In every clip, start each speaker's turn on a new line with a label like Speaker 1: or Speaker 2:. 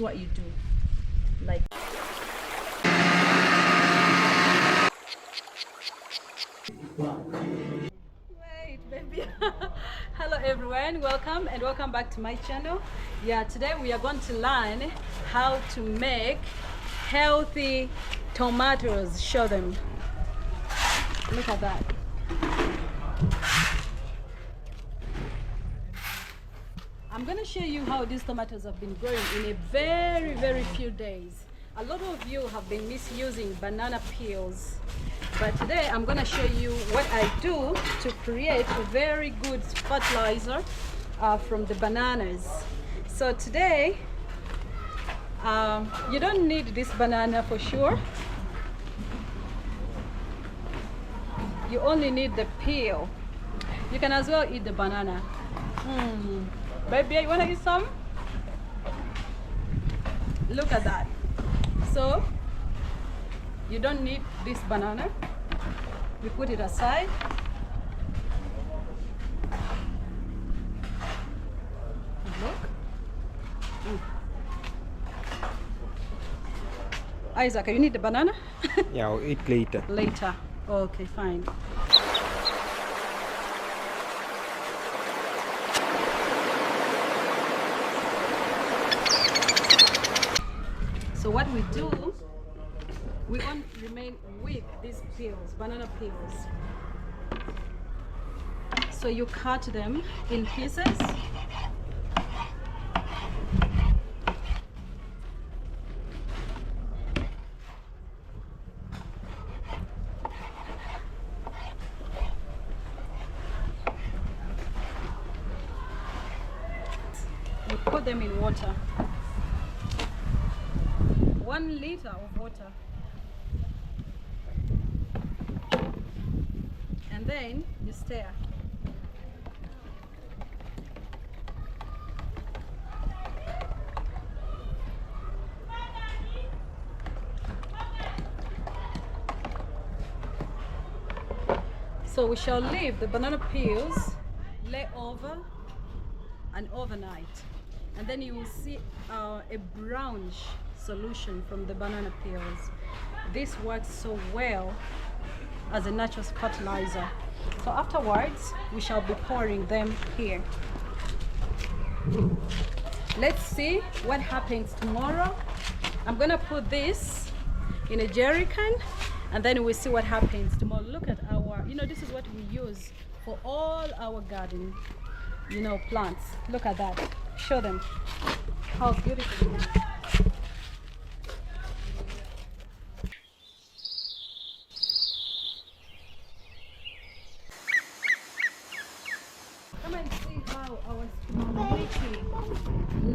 Speaker 1: what you do. Like, wait, baby. Hello everyone, welcome and welcome back to my channel. Yeah, today we are going to learn how to make healthy tomatoes. Show them. Look at that. I'm going to show you how these tomatoes have been growing in a very few days. A lot of you have been misusing banana peels, but today I'm going to show you what I do to create a very good fertilizer from the bananas. So today you don't need this banana for sure. You only need the peel. You can as well eat the banana. Baby, you want to eat some? Look at that. So you don't need this banana. We put it aside. Look. Isaac, you need the banana?
Speaker 2: Yeah, I'll eat later.
Speaker 1: Later. Okay, fine. So what we do, we won't remain with these peels, banana peels. So you cut them in pieces. We put them in water. 1 liter of water, and then you stir. So we shall leave the banana peels lay over and overnight, and then you will see a brownish solution from the banana peels. This works so well as a natural fertilizer. So afterwards we shall be pouring them here. Let's see what happens tomorrow. I'm gonna put this in a jerry can, and then we'll see what happens tomorrow. Look at our, this is what we use for all our garden, plants. Look at that. Show them how beautiful it is. Come and see how our spinach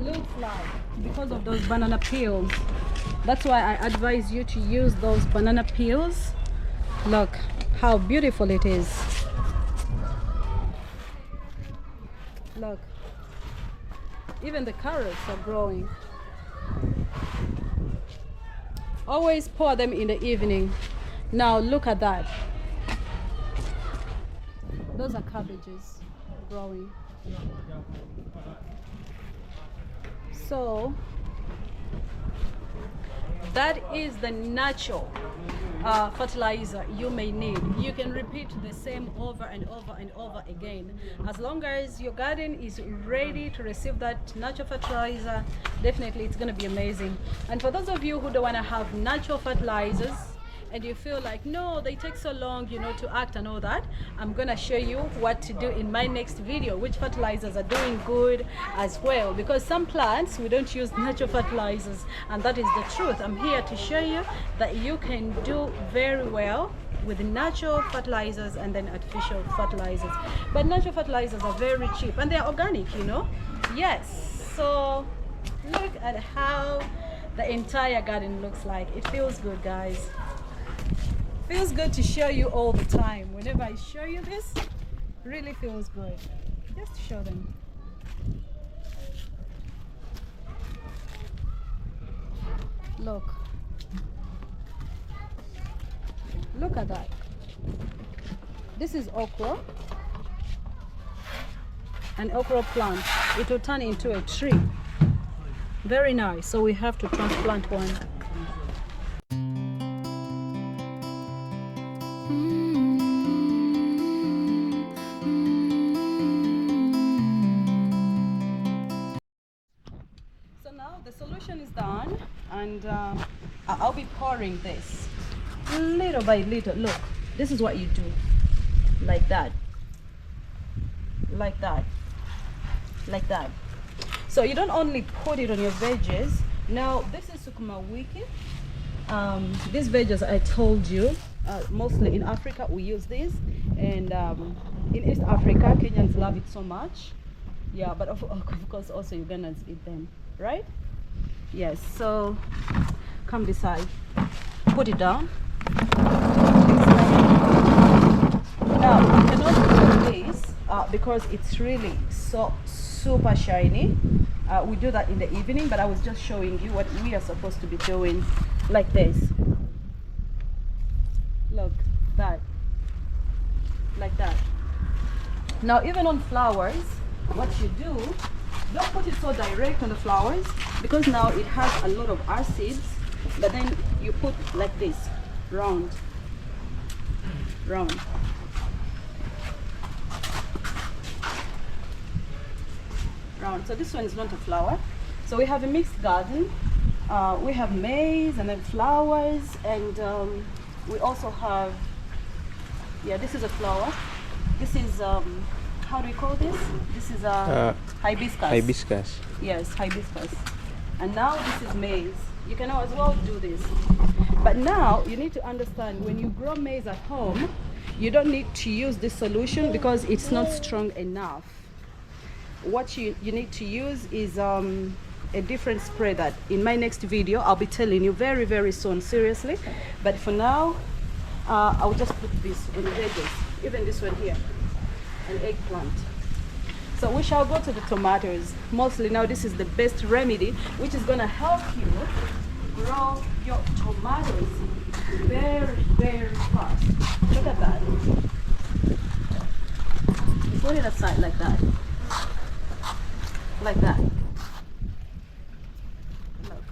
Speaker 1: looks like because of those banana peels. That's why I advise you to use those banana peels. Look how beautiful it is. Look, even the carrots are growing. Always pour them in the evening. Now look at that. Those are cabbages growing. So that is the natural fertilizer you may need. You can repeat the same over and over and over again. As long as your garden is ready to receive that natural fertilizer, definitely it's going to be amazing. And for those of you who don't want to have natural fertilizers, and you feel like, no, they take so long, to act and all that, I'm gonna show you what to do in my next video, which fertilizers are doing good as well, because some plants we don't use natural fertilizers, and that is the truth. I'm here to show you that you can do very well with natural fertilizers and then artificial fertilizers. But natural fertilizers are very cheap and they're organic, Yes. So look at how the entire garden looks like. It feels good, guys. Feels good to show you all the time. Whenever I show you this, really feels good. Just show them. Look at that. This is okra, an okra plant. It will turn into a tree. Very nice. So we have to transplant one. So now the solution is done, and I'll be pouring this little by little. Look, this is what you do, like that, like that, like that. So you don't only put it on your veggies. Now this is sukuma wiki. These veggies I told you, mostly in Africa we use these, and in East Africa Kenyans love it so much. Yeah, but of course also Ugandans eat them, right? Yes. So come beside, put it down. Now you cannot do this because it's really so super shiny. We do that in the evening, but I was just showing you what we are supposed to be doing, like this. Look, that, like that. Now even on flowers, what you do, don't put it so direct on the flowers, because now it has a lot of acids, but then you put like this, round, round. Round. So this one is not a flower. So we have a mixed garden. We have maize and then flowers, and we also have, yeah, this is a flower. This is how do we call this? This is hibiscus.
Speaker 2: Hibiscus.
Speaker 1: Yes, hibiscus. And now this is maize. You can as well do this. But now you need to understand, when you grow maize at home, you don't need to use this solution because it's not strong enough. What you need to use is a different spray that in my next video I'll be telling you very, very soon, seriously. But for now, I'll just put this on the veggies, even this one here, an eggplant. So we shall go to the tomatoes. Mostly now this is the best remedy, which is going to help you grow your tomatoes very, very fast. Look at that. Put it aside like that. Like that. Look.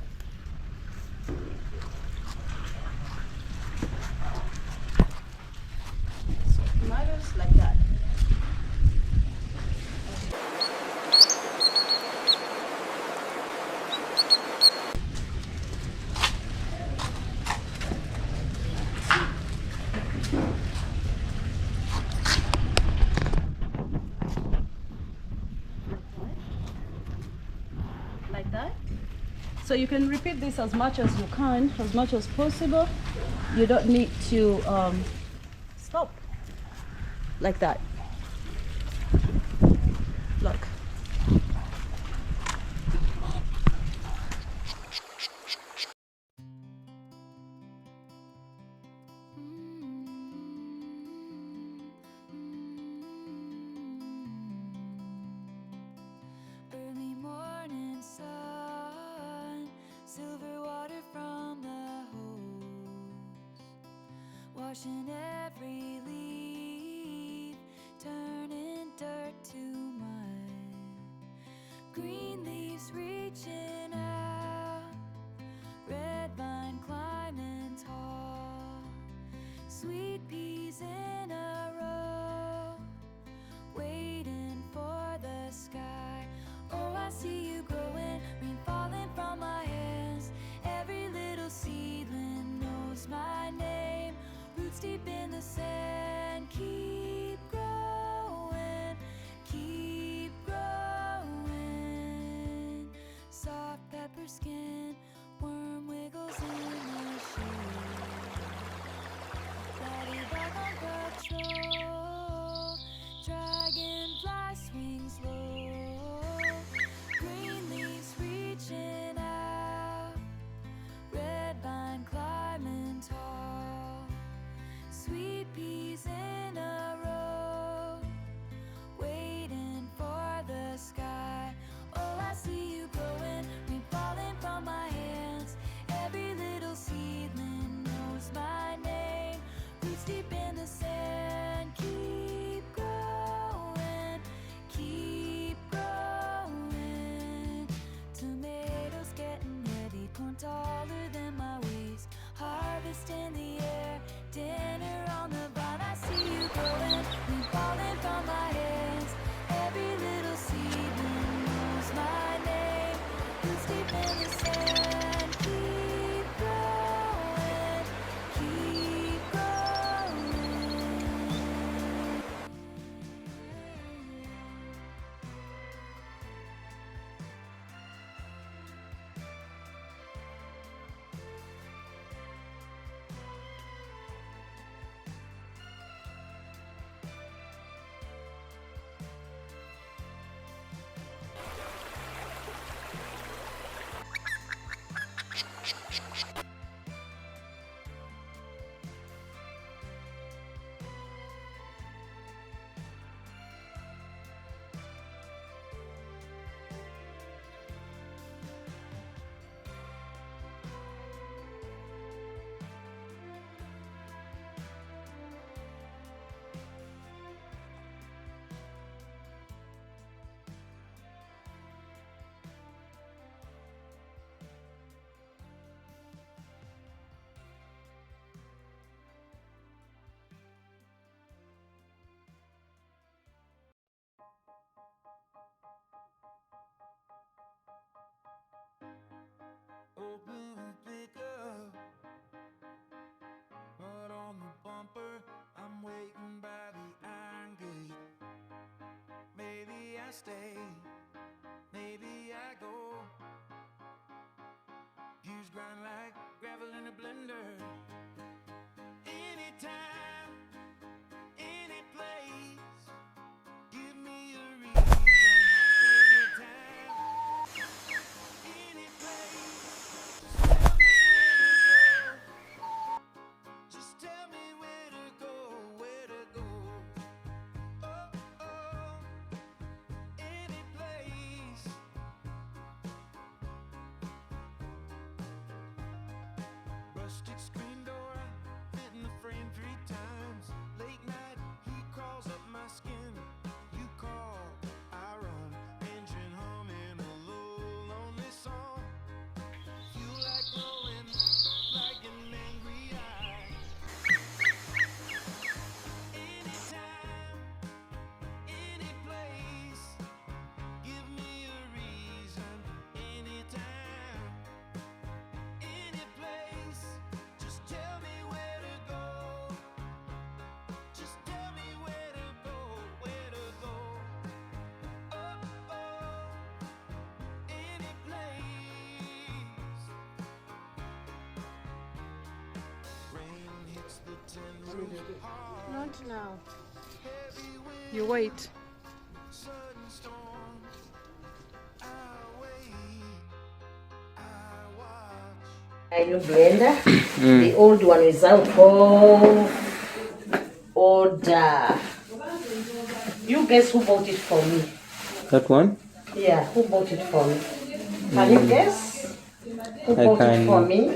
Speaker 1: So tomatoes like that. Like that. So you can repeat this as much as you can, as much as possible. You don't need to stop. Like that. Look.
Speaker 3: Early morning sun, silver water from the hose, washing every leaf, turning dirt to mud. Green leaves reaching out, red vine climbing tall, sweet peas in a row, waiting for the sky. Oh, I see you growing, rain falling from my hands. Every little seedling knows my name. Roots deep in the sand, keep growing, keep growing. Soft pepper skin, worm wiggles in the shade. Daddy dog on the in the sand. Keep growing, keep growing.
Speaker 4: Open and pick up, but on the bumper, I'm waiting by the iron gate. Maybe I stay, maybe I go. Gears grind like gravel in a blender. Anytime, any place, give me a reason. Anytime, any place. Just tell me where to go, where to go. Oh, oh, any place. Rustic screen door, fitting the frame 3 times. Late night, heat crawls up my skin. You call, I run, engine humming a low, lonely song. Feel like glowing, like an angry eye. Anytime, any place, give me a reason. Anytime, any place, just tell me where to go. Just tell me where to go, where to go. Oh, oh, any place. Rain hits the tin roof hard,
Speaker 1: Not now.
Speaker 4: heavy wind,
Speaker 1: You wait.
Speaker 4: sudden storm. I wait, I watch.
Speaker 5: A new blender. The old one is out of order. You guess who bought it for me?
Speaker 2: That one?
Speaker 5: Yeah, who bought it for me? Can you guess? Who
Speaker 2: I
Speaker 5: bought it for
Speaker 2: can.
Speaker 5: me?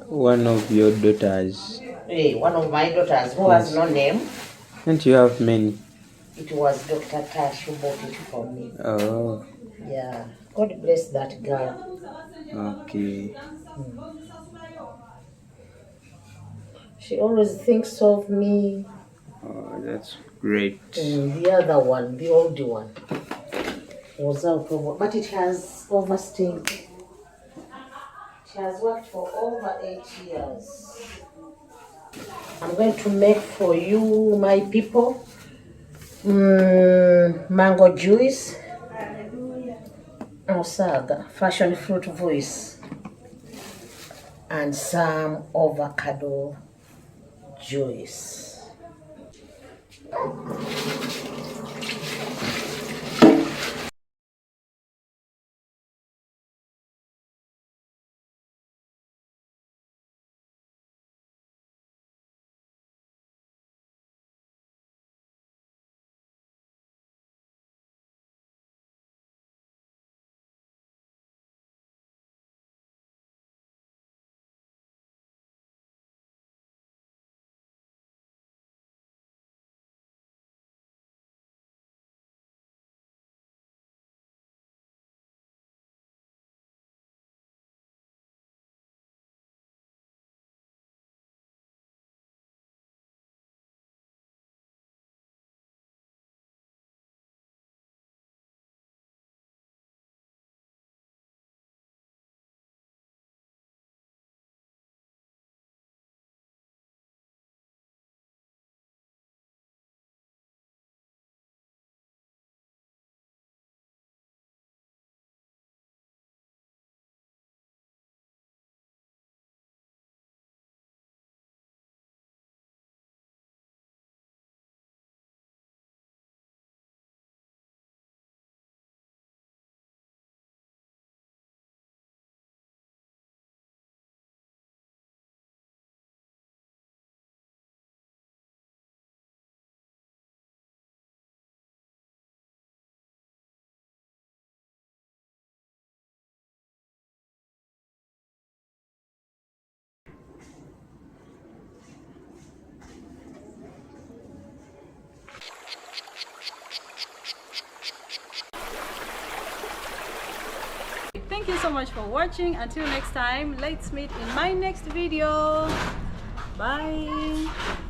Speaker 2: One of your daughters.
Speaker 5: Hey, one of my daughters who has no name.
Speaker 2: And you have many.
Speaker 5: It was Dr. Tash who bought it for me.
Speaker 2: Oh,
Speaker 5: Yeah. God bless that girl.
Speaker 2: okay.
Speaker 5: She always thinks of me.
Speaker 2: Oh, that's great.
Speaker 5: The other one, the old one, was out of, but it has overstayed. It has worked for over 8 years. I'm going to make for you, my people, mango juice, osaga, fashion fruit voice, and some avocado juice.
Speaker 1: Thank you so much for watching. Until next time, let's meet in my next video. Bye.